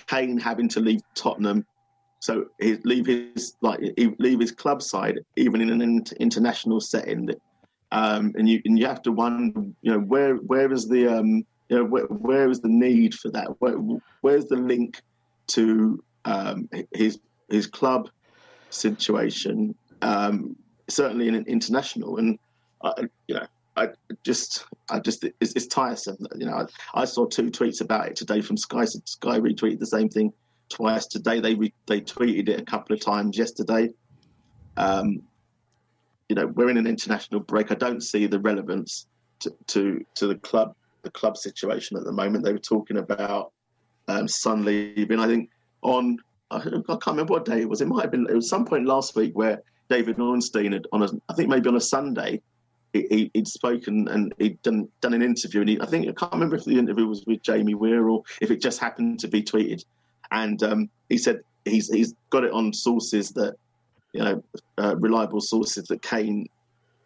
Kane having to leave Tottenham, so leave his club side even in an international setting, and you have to wonder, where is the where is the need for that? Where's the link to his club situation? Certainly in an international, and it's tiresome. I saw 2 tweets about it today from Sky. Sky retweeted the same thing twice today. They tweeted it a couple of times yesterday. We're in an international break. I don't see the relevance to the club situation at the moment. They were talking about Son leaving. I think I can't remember what day it was. It was some point last week where David Ornstein had I think maybe on a Sunday, he'd spoken and he'd done an interview, and I can't remember if the interview was with Jamie Weir or if it just happened to be tweeted. And he said he's got it on sources that reliable sources that Kane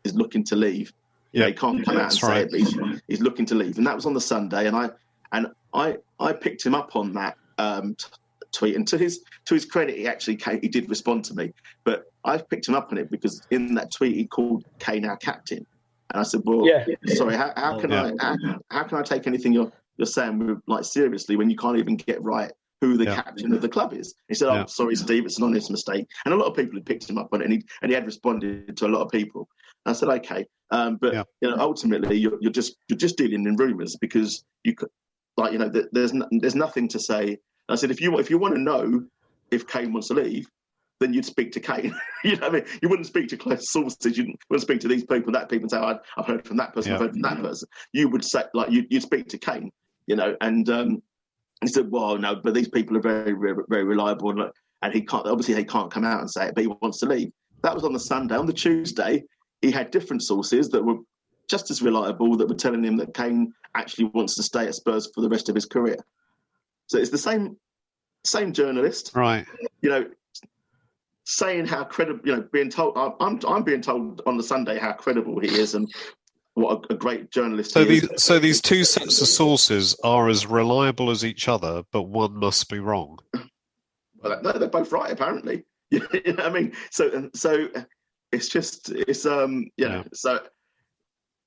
is looking to leave. Yeah, he can't come out and say it, but he's looking to leave, and that was on the Sunday. And I picked him up on that tweet, and to his credit, he did respond to me, but I picked him up on it because in that tweet he called Kane our captain, and I said, "Well, sorry, how can I take anything you're saying seriously when you can't even get right who the captain of the club is?" He said, "Oh, sorry, Steve, it's an honest mistake," and a lot of people had picked him up on it, and he had responded to a lot of people. And I said, "Okay, but ultimately you're just dealing in rumours because you could, there's nothing to say." I said, if you want to know if Kane wants to leave, then you'd speak to Kane. You wouldn't speak to close sources. You wouldn't speak to these people, that people, and say, I've heard from that person, I've heard from that person. You would say, you'd speak to Kane, and he said, well, no, but these people are very, very reliable, and he can't come out and say it, but he wants to leave. That was on the Sunday. On the Tuesday, he had different sources that were just as reliable that were telling him that Kane actually wants to stay at Spurs for the rest of his career. So it's the same journalist, right? Saying how credible, being told. I'm being told on the Sunday how credible he is and what a great journalist he is. So these 2 sets of sources are as reliable as each other, but one must be wrong. Well, no, they're both right, apparently. You know what I mean? So it's just So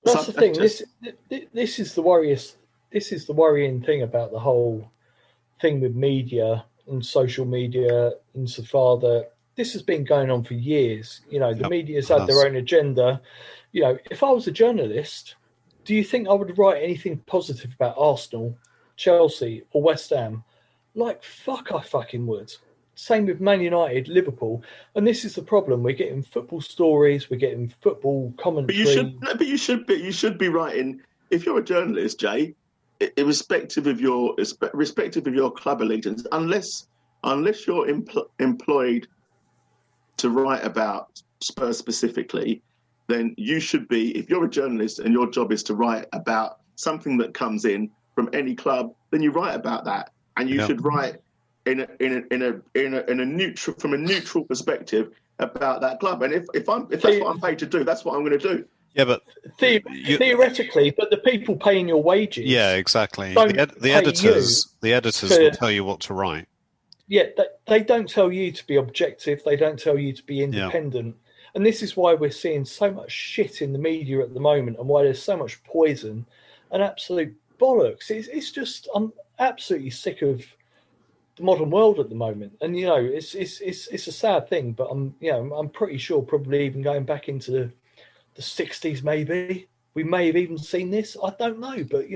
that's the thing. This is the worrying thing about the whole thing with media and social media, insofar that this has been going on for years. The media's had their own agenda. If I was a journalist, do you think I would write anything positive about Arsenal, Chelsea, or West Ham? Fuck, I fucking would. Same with Man United, Liverpool. And this is the problem. We're getting football stories, we're getting football commentary. But you should be writing, if you're a journalist, Jay, irrespective of your club allegiance, unless you're employed to write about Spurs specifically, then you should be, if you're a journalist and your job is to write about something that comes in from any club, then you write about that, and you should write in a neutral, from a neutral perspective about that club. And if that's what I'm paid to do, that's what I'm going to do. Yeah, but theoretically, but the people paying your wages, exactly. The editors will tell you what to write. Yeah, they don't tell you to be objective. They don't tell you to be independent. And this is why we're seeing so much shit in the media at the moment, and why there's so much poison and absolute bollocks. It's just, I'm absolutely sick of the modern world at the moment. And it's a sad thing, but I'm pretty sure, probably even going back into the 60s, maybe we may have even seen this. I don't know, but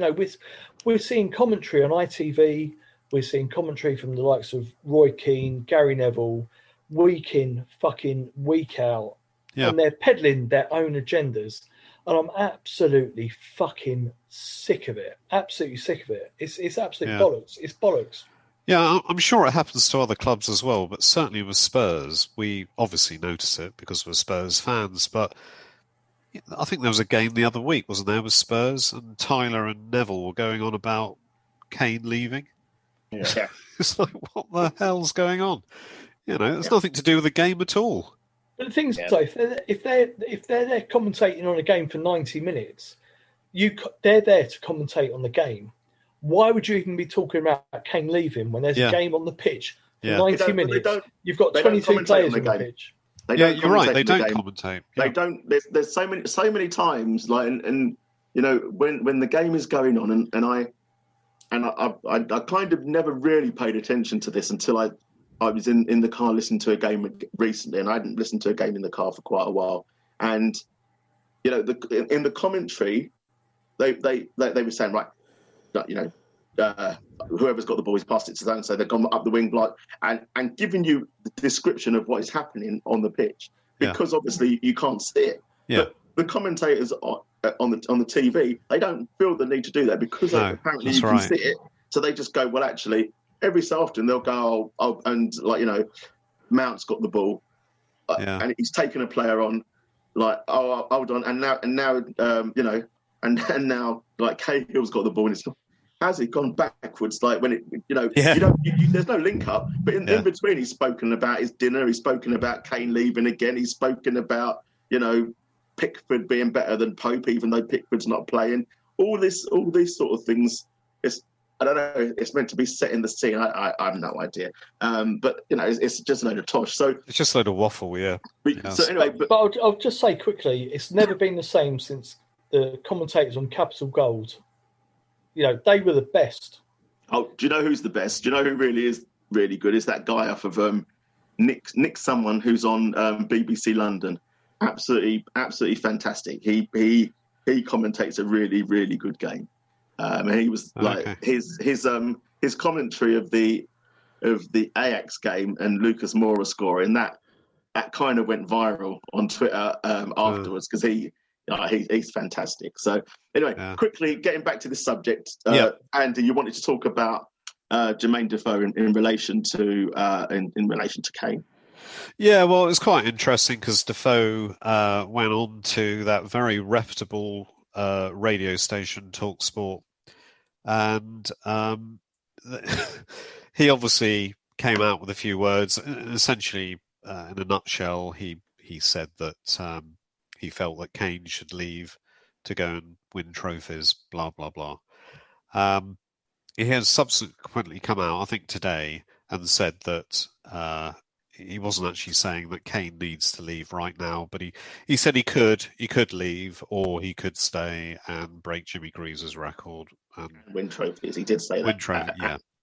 we're seeing commentary on ITV. We're seeing commentary from the likes of Roy Keane, Gary Neville, week in, fucking week out. And they're peddling their own agendas. And I'm absolutely fucking sick of it. Absolutely sick of it. It's absolute bollocks. It's bollocks. Yeah, I'm sure it happens to other clubs as well, but certainly with Spurs, we obviously notice it because we're Spurs fans. But I think there was a game the other week, wasn't there, with Spurs, and Tyler and Neville were going on about Kane leaving. Yeah. It's like, what the hell's going on? It's nothing to do with the game at all. But the thing is, though, if they're there commentating on a game for 90 minutes, they're there to commentate on the game. Why would you even be talking about Kane leaving when there's a game on the pitch for 90 minutes? You've got 22 players on the pitch. You're right. They don't commentate. They don't. There's so many times, like, and you know, when the game is going on, and I kind of never really paid attention to this until I was in the car listening to a game recently, and I hadn't listened to a game in the car for quite a while. And you know, in the commentary, they were saying, right, you know, whoever's got the ball is passed it to them, so they've gone up the wing block and giving you the description of what is happening on the pitch, because obviously you can't see it. But the commentators on the TV, they don't feel the need to do that because apparently you can see it. So they just go, well, actually, every so often they'll go, oh, and like, you know, Mount's got the ball, and he's taken a player on, like, oh, hold on, and now, you know, and now like Cahill's got the ball, and it's has it gone backwards? Like when it, you know, there's no link up. But in between, he's spoken about his dinner. He's spoken about Kane leaving again. He's spoken about, you know, Pickford being better than Pope, even though Pickford's not playing. All these sort of things. I don't know. It's meant to be set in the scene. I have no idea. But you know, it's just a load of tosh. So it's just a load of waffle. So anyway, but I'll just say quickly, it's never been the same since the commentators on Capital Gold. You know, they were the best. Oh, do you know who's the best? Do you know who really is really good? Is that guy off of Nick someone who's on BBC London. Absolutely fantastic. He commentates a really, really good game. And he was like his commentary of the Ajax game and Lucas Moura scoring that kind of went viral on Twitter afterwards, because he's fantastic. So anyway, quickly getting back to this subject, Andy, you wanted to talk about Jermaine Defoe in relation to Kane. Yeah, well, it's quite interesting because Defoe went on to that very reputable radio station, TalkSport, and he obviously came out with a few words. Essentially, in a nutshell, he said that he felt that Kane should leave to go and win trophies, blah, blah, blah. He has subsequently come out, I think today, and said that he wasn't actually saying that Kane needs to leave right now, but he said he could leave, or he could stay and break Jimmy Greaves' record. And win trophies. He did say that. Win trophies,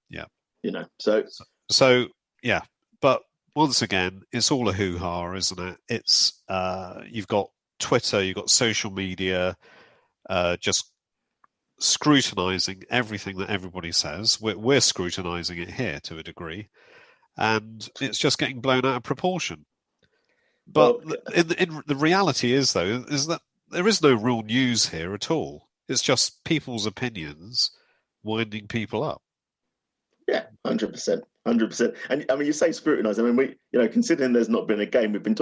yeah. You know, so yeah. But once again, it's all a hoo-ha, isn't it? It's you've got Twitter, you've got social media, just scrutinising everything that everybody says. We're scrutinising it here to a degree, and it's just getting blown out of proportion. But in the reality is that there is no real news here at all. It's just people's opinions winding people up. Yeah, 100%. And I mean, you say scrutinise. I mean, we, you know, considering there's not been a game, we've been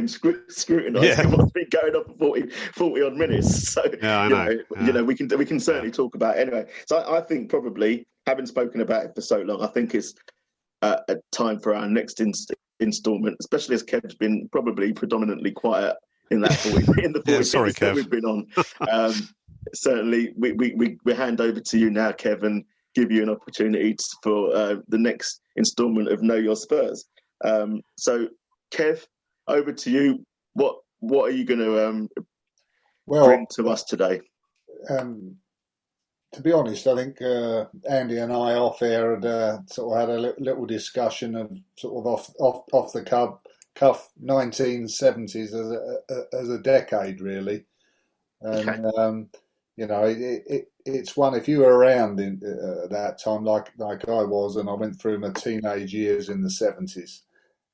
scrutinising what's been going on for 40 odd minutes. So you know, we can certainly talk about it anyway. So I think probably, having spoken about it for so long, I think it's a time for our next instalment, especially as Kev's been probably predominantly quiet in that 40 minutes that we've been on. Certainly, we hand over to you now, Kev, and give you an opportunity for the next instalment of Know Your Spurs. So, Kev, over to you. What are you going to bring to us today? To be honest, I think Andy and I off air had sort of had a little discussion of sort of off the cuff 1970s as a decade, really. And you know, it's one, if you were around in that time, like I was, and I went through my teenage years in the 70s,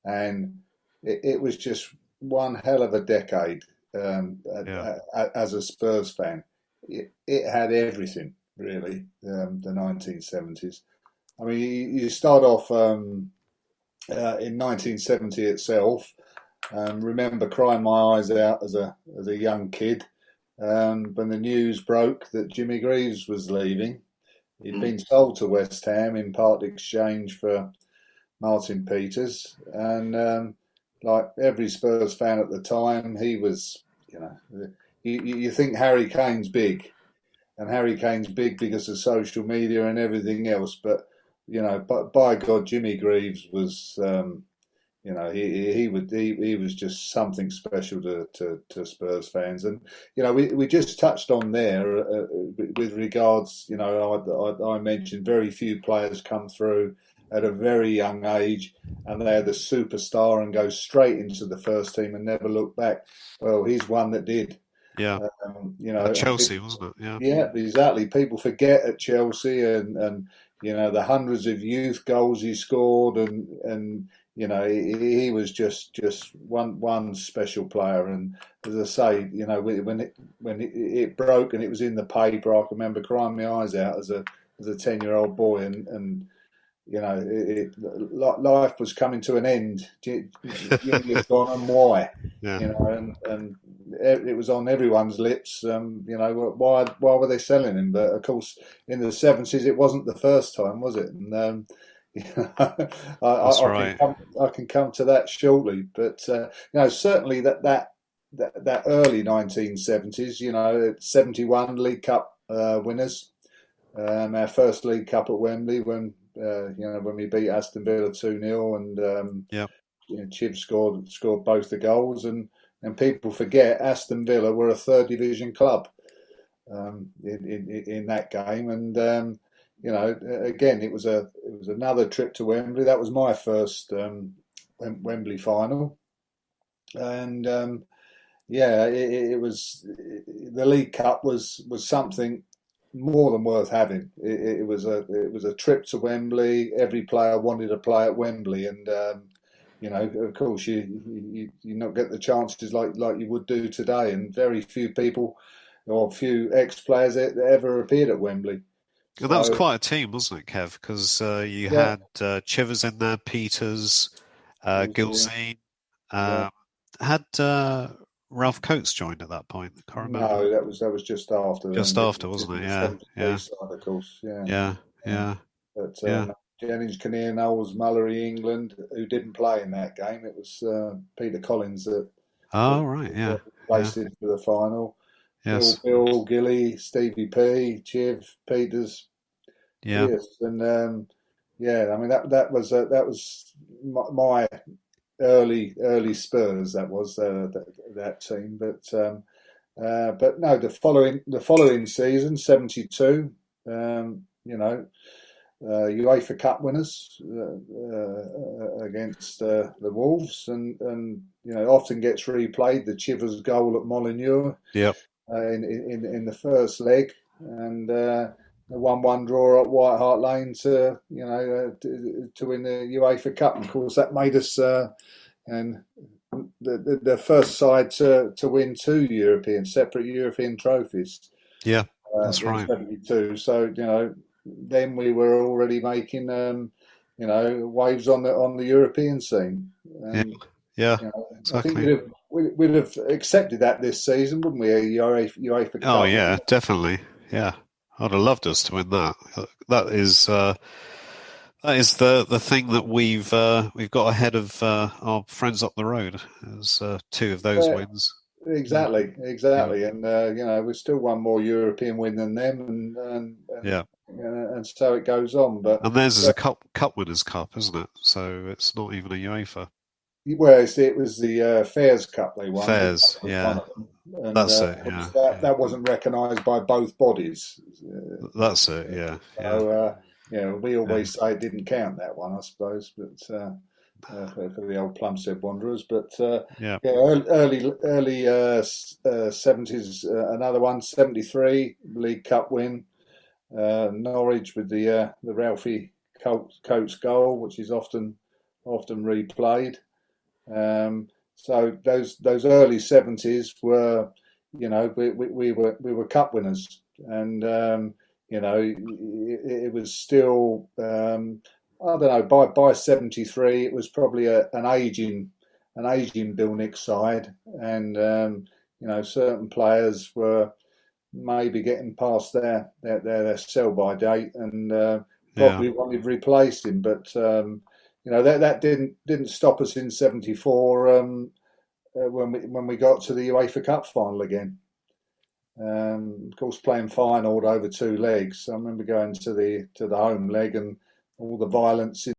and it was just one hell of a decade as a Spurs fan. It had everything, really, the 1970s. I mean, you start off in 1970 itself. Remember crying my eyes out as a young kid. When the news broke that Jimmy Greaves was leaving. He'd been sold to West Ham in part exchange for Martin Peters, and like every Spurs fan at the time, he was, you know, you think Harry Kane's big, Harry Kane's big because of social media and everything else. But but by God, Jimmy Greaves was. He was just something special to Spurs fans, and we just touched on there with regards. I mentioned very few players come through at a very young age, and they're the superstar and go straight into the first team and never look back. Well, he's one that did. Yeah, at Chelsea, wasn't it? Yeah, exactly. People forget at Chelsea and the hundreds of youth goals he scored and. He was just one special player, and as I say, when it broke and it was in the paper, I can remember crying my eyes out as a 10-year-old boy, and life was coming to an end. Jimmy's gone, and why? Yeah. And it was on everyone's lips. Why were they selling him? But of course, in the 70s, it wasn't the first time, was it? And I can come to that shortly, but certainly that early 1970s, 71 League Cup winners, our first League Cup at Wembley when we beat Aston Villa 2-0 and Chiv scored both the goals, and people forget Aston Villa were a third division club in that game, and again, it was another trip to Wembley. That was my first Wembley final, and it was the League Cup was something more than worth having. It was a trip to Wembley. Every player wanted to play at Wembley, and of course, you not get the chances like you would do today, and very few people or few ex-players that ever appeared at Wembley. And that was quite a team, wasn't it, Kev? Because you had Chivers in there, Peters, Gilzine. Had Ralph Coates joined at that point? I can't remember. No, that was just after. Just after, wasn't it? Yeah. Side, of course. Yeah. But Jennings, Kinnear, Knowles, Mullery, England, who didn't play in that game. It was Peter Collins that. Placed in for the final. Yes. Bill, Gilly, Stevie P, Chiv, Peters. Yeah. Yes, and I mean that was my early Spurs. That was that team, but no, the following season, 72. UEFA Cup winners against the Wolves, and often gets replayed the Chivers goal at Molineux. Yep. In the first leg, and the 1-1 draw at White Hart Lane to win the UEFA Cup. And of course, that made us and the first side to win two separate European trophies. Yeah, that's right. 72. So then we were already making waves on the European scene. Yeah, exactly. I think we'd have accepted that this season, wouldn't we? UEFA Cup. Oh yeah, definitely. Yeah, I'd have loved us to win that. That is the thing that we've got ahead of our friends up the road. Is two of those wins. Exactly, yeah. And we've still one more European win than them, and so it goes on. And theirs is a cup winners' cup, isn't it? So it's not even a UEFA. Well, it was the Fairs Cup they won. Fairs, yeah. And, that's it, yeah. That wasn't recognised by both bodies. That's it, yeah. So, we always say it didn't count, that one, I suppose, but for the old Plumstead Wanderers. But early 70s, another one, 73 League Cup win. Norwich with the Ralphie Coates goal, which is often replayed. So those early 70s were, we were cup winners, and it was still I don't know, by 73 it was probably an aging Bill Nick side, and certain players were maybe getting past their sell by date, and probably wanted replacing, but that didn't stop us in 74 when we got to the UEFA Cup final again. Of course, playing Feyenoord over 2 legs. I remember going to the home leg and all the violence in